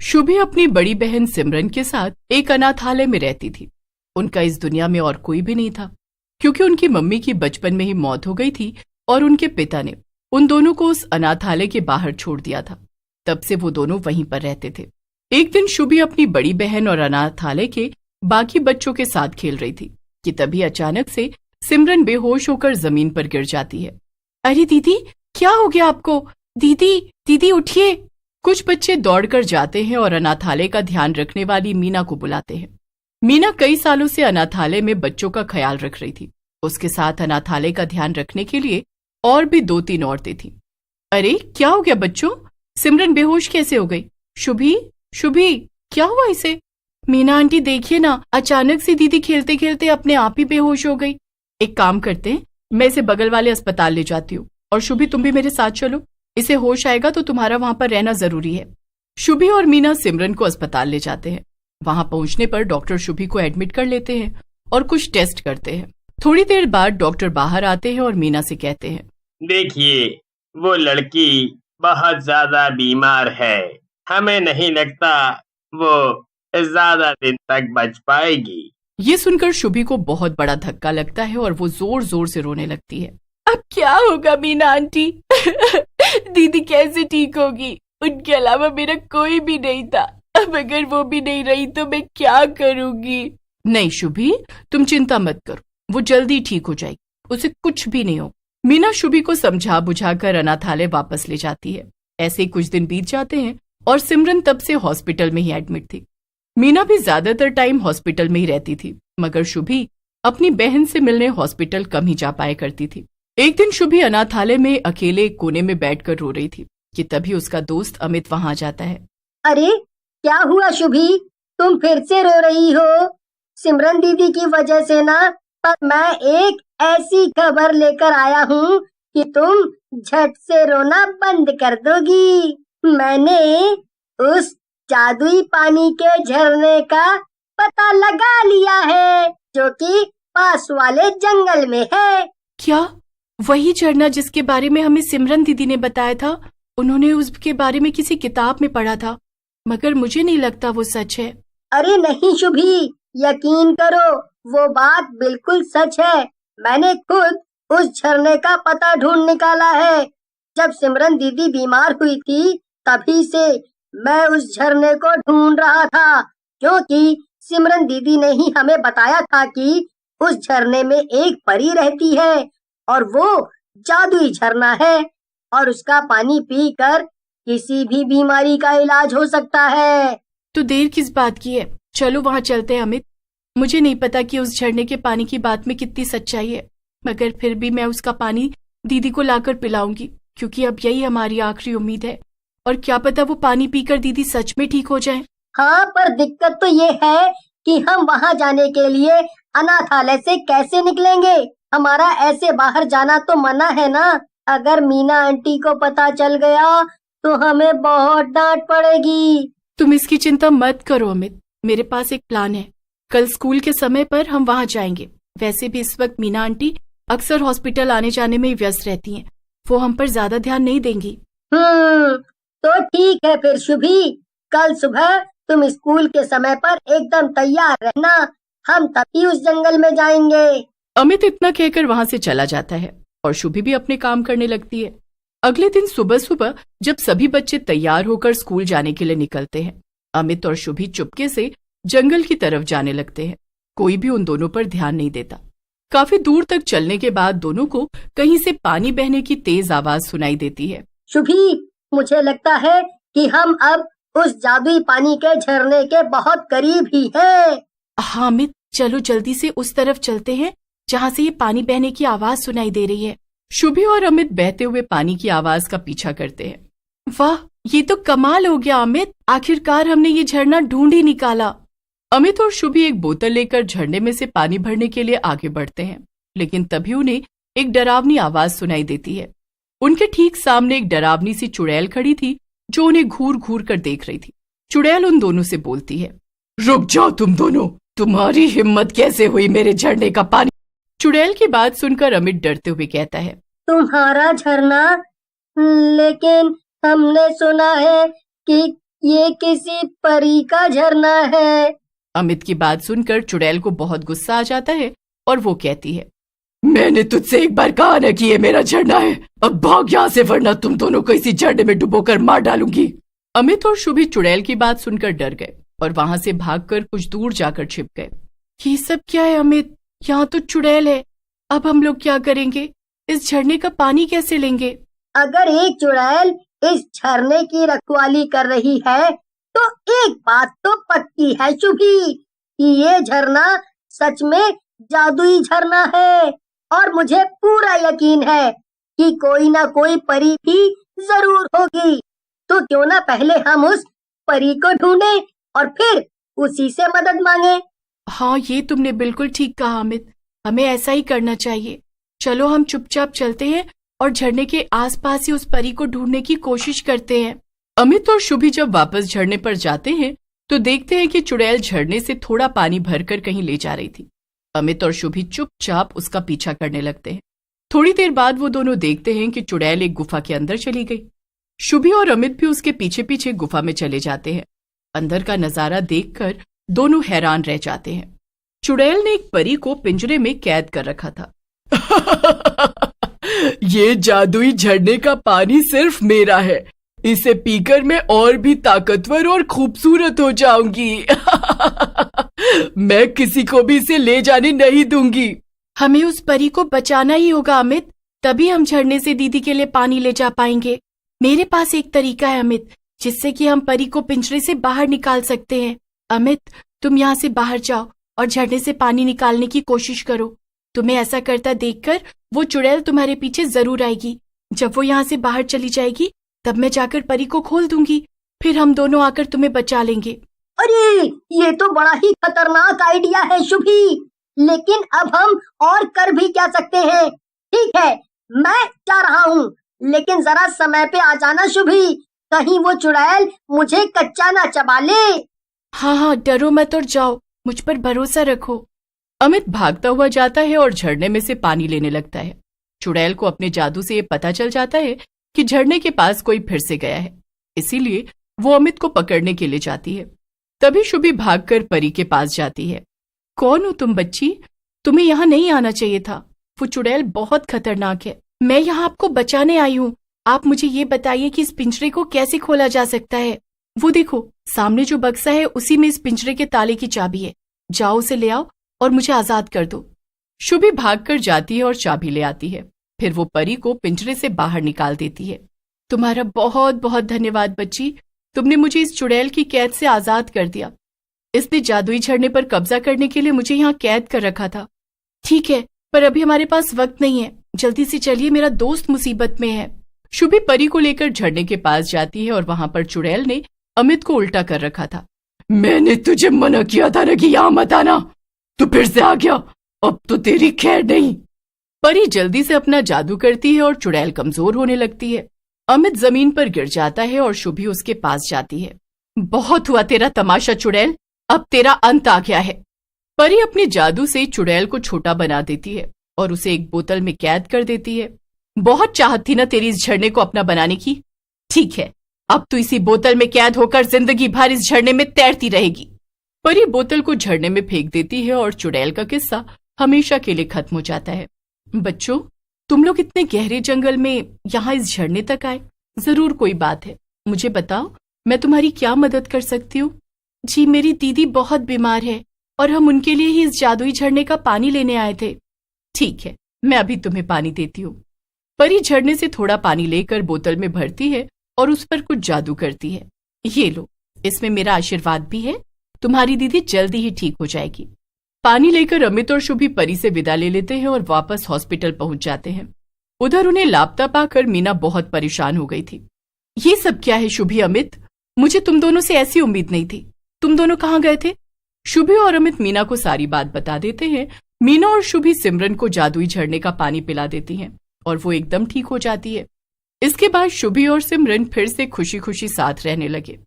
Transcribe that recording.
शुभी अपनी बड़ी बहन सिमरन के साथ एक अनाथालय में रहती थी। उनका इस दुनिया में और कोई भी नहीं था, क्योंकि उनकी मम्मी की बचपन में ही मौत हो गई थी और उनके पिता ने उन दोनों को उस अनाथालय के बाहर छोड़ दिया था। तब से वो दोनों वहीं पर रहते थे। एक दिन शुभी अपनी बड़ी बहन और अनाथालय के बाकी बच्चों के साथ खेल रही थी कि तभी अचानक से सिमरन बेहोश होकर जमीन पर गिर जाती है। अरे दीदी, क्या हो गया आपको? दीदी दीदी उठिए। कुछ बच्चे दौड़कर जाते हैं और अनाथालय का ध्यान रखने वाली मीना को बुलाते हैं। मीना कई सालों से अनाथालय में बच्चों का ख्याल रख रही थी। उसके साथ अनाथालय का ध्यान रखने के लिए और भी 2-3 औरतें थीं। अरे क्या हो गया बच्चों? सिमरन बेहोश कैसे हो गई? शुभी शुभी, क्या हुआ इसे? मीना आंटी देखिए ना, अचानक से दीदी खेलते खेलते अपने आप ही बेहोश हो गई। एक काम करते हैं, मैं इसे बगल वाले अस्पताल ले जाती हूँ और शुभी तुम भी मेरे साथ चलो। इसे होश आएगा तो तुम्हारा वहां पर रहना जरूरी है। शुभी और मीना सिमरन को अस्पताल ले जाते हैं। वहां पहुंचने पर डॉक्टर शुभी को एडमिट कर लेते हैं और कुछ टेस्ट करते हैं। थोड़ी देर बाद डॉक्टर बाहर आते हैं और मीना से कहते हैं, देखिए, वो लड़की बहुत ज्यादा बीमार है। हमें नहीं लगता वो ज्यादा दिन तक बच पाएगी। ये सुनकर शुभी को बहुत बड़ा धक्का लगता है और वो जोर जोर से रोने लगती है। अब क्या होगा मीना आंटी? दीदी कैसे ठीक होगी? उनके अलावा मेरा कोई भी नहीं था। अब अगर वो भी नहीं रही तो मैं क्या करूंगी? नहीं शुभी, तुम चिंता मत करो, वो जल्दी ठीक हो जाएगी, उसे कुछ भी नहीं हो। मीना शुभी को समझा बुझाकर अनाथालय वापस ले जाती है। ऐसे ही कुछ दिन बीत जाते हैं और सिमरन तब से हॉस्पिटल में ही एडमिट थी। मीना भी ज्यादातर टाइम हॉस्पिटल में ही रहती थी, मगर शुभी अपनी बहन से मिलने हॉस्पिटल कम ही जा पाया करती थी। एक दिन शुभी अनाथालय में अकेले एक कोने में बैठकर रो रही थी कि तभी उसका दोस्त अमित वहां आ जाता है। अरे क्या हुआ शुभी, तुम फिर से रो रही हो? सिमरन दीदी की वजह से ना, पर मैं एक ऐसी खबर लेकर आया हूँ कि तुम झट से रोना बंद कर दोगी। मैंने उस जादुई पानी के झरने का पता लगा लिया है, जो कि पास वाले जंगल में है। क्या? वही झरना जिसके बारे में हमें सिमरन दीदी ने बताया था? उन्होंने उसके बारे में किसी किताब में पढ़ा था, मगर मुझे नहीं लगता वो सच है। अरे नहीं शुभी, यकीन करो, वो बात बिल्कुल सच है। मैंने खुद उस झरने का पता ढूंढ निकाला है। जब सिमरन दीदी बीमार हुई थी, तभी से मैं उस झरने को ढूंढ रहा था, क्योंकि सिमरन दीदी ने ही हमें बताया था कि उस झरने में एक परी रहती है और वो जादुई झरना है और उसका पानी पीकर किसी भी बीमारी का इलाज हो सकता है। तो देर किस बात की है? चलो वहां चलते हैं अमित। मुझे नहीं पता कि उस झरने के पानी की बात में कितनी सच्चाई है, मगर फिर भी मैं उसका पानी दीदी को लाकर पिलाऊंगी, क्योंकि अब यही हमारी आखिरी उम्मीद है। और क्या पता वो पानी पीकर दीदी सच में ठीक हो जाए। हाँ, पर दिक्कत तो ये है कि हम वहाँ जाने के लिए अनाथालय से कैसे निकलेंगे? हमारा ऐसे बाहर जाना तो मना है ना। अगर मीना आंटी को पता चल गया तो हमें बहुत डांट पड़ेगी। तुम इसकी चिंता मत करो अमित, मेरे पास एक प्लान है। कल स्कूल के समय पर हम वहां जाएंगे। वैसे भी इस वक्त मीना आंटी अक्सर हॉस्पिटल आने जाने में ही व्यस्त रहती हैं, वो हम पर ज्यादा ध्यान नहीं देंगी। तो ठीक है फिर शुभी, कल सुबह तुम स्कूल के समय पर एकदम तैयार रहना, हम तभी उस जंगल में जाएंगे। अमित इतना कहकर वहां से चला जाता है और शुभी भी अपने काम करने लगती है। अगले दिन सुबह सुबह जब सभी बच्चे तैयार होकर स्कूल जाने के लिए निकलते हैं, अमित और शुभी चुपके से जंगल की तरफ जाने लगते हैं। कोई भी उन दोनों पर ध्यान नहीं देता। काफी दूर तक चलने के बाद दोनों को कहीं से पानी बहने की तेज आवाज सुनाई देती है। शुभी, मुझे लगता है कि हम अब उस जादुई पानी के झरने के बहुत करीब ही हैं। हाँ अमित, चलो जल्दी से उस तरफ चलते हैं जहाँ से ये पानी बहने की आवाज सुनाई दे रही है। शुभी और अमित बहते हुए पानी की आवाज का पीछा करते हैं। वाह, ये तो कमाल हो गया अमित, आखिरकार हमने ये झरना ढूंढ ही निकाला। अमित और शुभी एक बोतल लेकर झरने में से पानी भरने के लिए आगे बढ़ते हैं, लेकिन तभी उन्हें एक डरावनी आवाज सुनाई देती है। उनके ठीक सामने एक डरावनी सी चुड़ैल खड़ी थी, जो उन्हें घूर घूर कर देख रही थी। चुड़ैल उन दोनों से बोलती है, रुक जाओ तुम दोनों, तुम्हारी हिम्मत कैसे हुई मेरे झरने का पानी? चुड़ैल की बात सुनकर अमित डरते हुए कहता है, तुम्हारा झरना? लेकिन हमने सुना है कि ये किसी परी का झरना है। अमित की बात सुनकर चुड़ैल को बहुत गुस्सा आ जाता है और वो कहती है, मैंने तुझसे एक बार कहा ना कि ये मेरा झरना है, अब भाग यहाँ से वरना तुम दोनों को इसी झरने में डुबोकर मार डालूंगी। अमित और शुभी चुड़ैल की बात सुनकर डर गए और वहां से भागकर कुछ दूर जाकर छिप गए। ये सब क्या है अमित? यहाँ तो चुड़ैल है, अब हम लोग क्या करेंगे? इस झरने का पानी कैसे लेंगे? अगर एक चुड़ैल इस झरने की रखवाली कर रही है तो एक बात तो पक्की है शुभी कि ये झरना सच में जादुई झरना है और मुझे पूरा यकीन है कि कोई ना कोई परी भी जरूर होगी। तो क्यों ना पहले हम उस परी को ढूंढें और फिर उसी से मदद मांगे। हाँ, ये तुमने बिल्कुल ठीक कहा अमित, हमें ऐसा ही करना चाहिए। चलो हम चुपचाप चलते हैं और झरने के आसपास ही उस परी को ढूंढने की कोशिश करते हैं। अमित और शुभी जब वापस झरने पर जाते हैं तो देखते हैं कि चुड़ैल झरने से थोड़ा पानी भरकर कहीं ले जा रही थी। अमित और शुभी चुपचाप उसका पीछा करने लगते हैं। थोड़ी देर बाद वो दोनों देखते हैं कि चुड़ैल एक गुफा के अंदर चली गई। शुभी और अमित भी उसके पीछे पीछे गुफा में चले जाते हैं। अंदर का नजारा देखकर दोनों हैरान रह जाते हैं। चुड़ैल ने एक परी को पिंजरे में कैद कर रखा था। ये जादुई झरने का पानी सिर्फ मेरा है, इसे पीकर मैं और भी ताकतवर और खूबसूरत हो जाऊंगी। मैं किसी को भी इसे ले जाने नहीं दूंगी। हमें उस परी को बचाना ही होगा अमित, तभी हम झरने से दीदी के लिए पानी ले जा पाएंगे। मेरे पास एक तरीका है अमित, जिससे कि हम परी को पिंजरे से बाहर निकाल सकते हैं। अमित, तुम यहाँ से बाहर जाओ और झरने से पानी निकालने की कोशिश करो। तुम्हें ऐसा करता देखकर वो चुड़ैल तुम्हारे पीछे जरूर आएगी। जब वो यहाँ से बाहर चली जाएगी तब मैं जाकर परी को खोल दूंगी, फिर हम दोनों आकर तुम्हें बचा लेंगे। अरे ये तो बड़ा ही खतरनाक आइडिया है शुभी, लेकिन अब हम और कर भी क्या सकते हैं। ठीक है, मैं जा रहा हूँ, लेकिन जरा समय पे आ जाना शुभी, कहीं वो चुड़ैल मुझे कच्चा ना चबा ले। हाँ, डरो मत और जाओ, मुझ पर भरोसा रखो। अमित भागता हुआ जाता है और झरने में से पानी लेने लगता है। चुड़ैल को अपने जादू से ये पता चल जाता है कि झरने के पास कोई फिर से गया है, इसीलिए वो अमित को पकड़ने के लिए जाती है। तभी शुभी भागकर परी के पास जाती है। कौन हो तुम बच्ची? तुम्हें यहाँ नहीं आना चाहिए था, वो चुड़ैल बहुत खतरनाक है। मैं यहाँ आपको बचाने आई हूँ। आप मुझे ये बताइए कि इस पिंजरे को कैसे खोला जा सकता है। वो देखो, सामने जो बक्सा है उसी में इस पिंजरे के ताले की चाबी है। जाओ उसे ले आओ और मुझे आजाद कर दो। शुभी भागकर जाती है और चाबी ले आती है। फिर वो परी को पिंजरे से बाहर निकाल देती है। तुम्हारा बहुत बहुत धन्यवाद बच्ची, तुमने मुझे इस चुड़ैल की कैद से आजाद कर दिया। इसने जादुई झरने पर कब्जा करने के लिए मुझे यहाँ कैद कर रखा था। ठीक है, पर अभी हमारे पास वक्त नहीं है, जल्दी से चलिए, मेरा दोस्त मुसीबत में है। शुभी परी को लेकर झरने के पास जाती है और वहां पर चुड़ैल ने अमित को उल्टा कर रखा था। मैंने तुझे मना किया था ना कि यहाँ मत आना, तू फिर से आ गया, अब तो तेरी खैर नहीं। परी जल्दी से अपना जादू करती है और चुड़ैल कमजोर होने लगती है। अमित जमीन पर गिर जाता है और शुभी उसके पास जाती है। बहुत हुआ तेरा तमाशा चुड़ैल, अब तेरा अंत आ गया है। परी अपने जादू से चुड़ैल को छोटा बना देती है और उसे एक बोतल में कैद कर देती है। बहुत चाहत थी ना तेरी इस झरने को अपना बनाने की। ठीक है, अब तू इसी बोतल में कैद होकर जिंदगी भर इस झरने में तैरती रहेगी। परी बोतल को झरने में फेंक देती है और चुड़ैल का किस्सा हमेशा के लिए खत्म हो जाता है। बच्चों, तुम लोग इतने गहरे जंगल में यहाँ इस झरने तक आए, जरूर कोई बात है। मुझे बताओ, मैं तुम्हारी क्या मदद कर सकती हूँ? जी, मेरी दीदी बहुत बीमार है और हम उनके लिए ही इस जादुई झरने का पानी लेने आए थे। ठीक है, मैं अभी तुम्हें पानी देती हूँ। परी झरने से थोड़ा पानी लेकर बोतल में भरती है और उस पर कुछ जादू करती है। ये लो, इसमें मेरा आशीर्वाद भी है, तुम्हारी दीदी जल्दी ही ठीक हो जाएगी। पानी लेकर अमित और शुभी परी से विदा ले लेते हैं और वापस हॉस्पिटल पहुंच जाते हैं। उधर उन्हें लापता पाकर मीना बहुत परेशान हो गई थी। ये सब क्या है शुभी, अमित? मुझे तुम दोनों से ऐसी उम्मीद नहीं थी। तुम दोनों कहाँ गए थे? शुभी और अमित मीना को सारी बात बता देते हैं। मीना और शुभी सिमरन को जादुई झरने का पानी पिला देती हैं और वो एकदम ठीक हो जाती है। इसके बाद शुभी और सिमरन फिर से खुशी खुशी साथ रहने लगे।